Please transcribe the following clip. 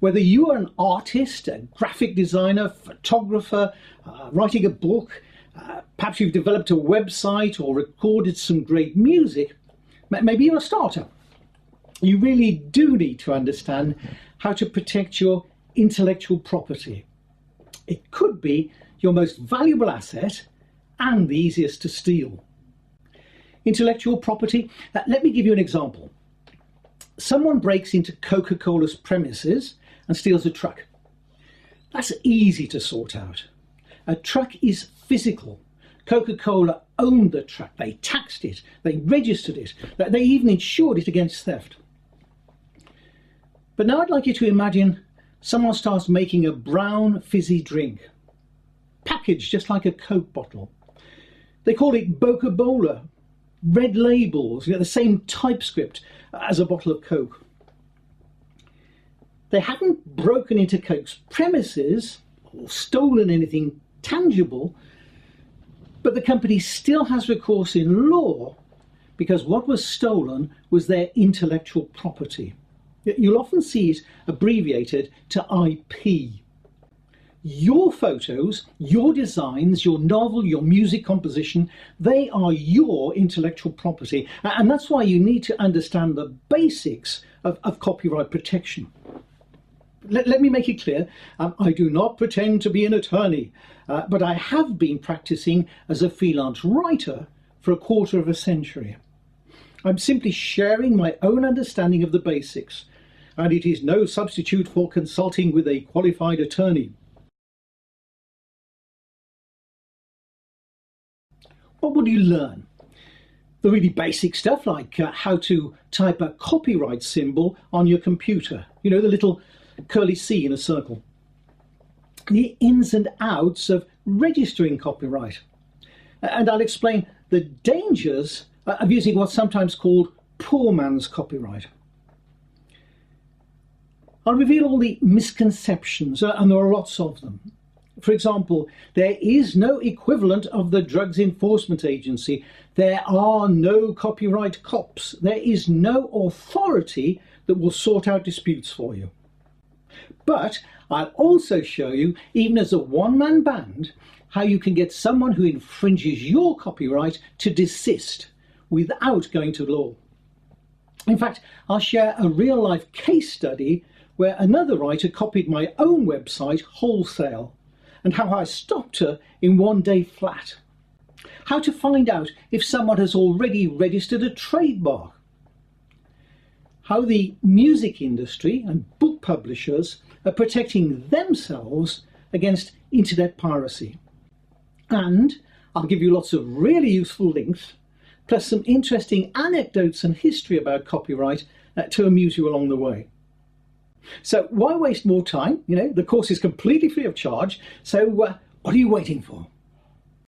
Whether you are an artist, a graphic designer, photographer, writing a book, perhaps you've developed a website or recorded some great music, maybe you're a starter. You really do need to understand how to protect your intellectual property. It could be your most valuable asset and the easiest to steal. Intellectual property, let me give you an example. Someone breaks into Coca-Cola's premises and steals a truck. That's easy to sort out. A truck is physical. Coca-Cola owned the truck, they taxed it, they registered it, they even insured it against theft. But now I'd like you to imagine someone starts making a brown fizzy drink, packaged just like a Coke bottle. They call it Boca-Bola, red labels, the same typescript as a bottle of Coke. They haven't broken into Coke's premises or stolen anything tangible, but the company still has recourse in law because what was stolen was their intellectual property. You'll often see it abbreviated to IP. Your photos, your designs, your novel, your music composition, they are your intellectual property. And that's why you need to understand the basics of copyright protection. Let me make it clear, I do not pretend to be an attorney, but I have been practicing as a freelance writer for a quarter of a century. I'm simply sharing my own understanding of the basics, and it is no substitute for consulting with a qualified attorney. What would you learn? The really basic stuff like how to type a copyright symbol on your computer. You know, the little curly C in a circle. The ins and outs of registering copyright. And I'll explain the dangers of using what's sometimes called poor man's copyright. I'll reveal all the misconceptions, and there are lots of them. For example, there is no equivalent of the Drugs Enforcement Agency. There are no copyright cops. There is no authority that will sort out disputes for you. But I'll also show you, even as a one-man band, how you can get someone who infringes your copyright to desist without going to law. In fact, I'll share a real-life case study where another writer copied my own website wholesale, and how I stopped her in one day flat. How to find out if someone has already registered a trademark. How the music industry and book publishers are protecting themselves against internet piracy. And I'll give you lots of really useful links, plus some interesting anecdotes and history about copyright to amuse you along the way. So why waste more time? You know, the course is completely free of charge, so what are you waiting for?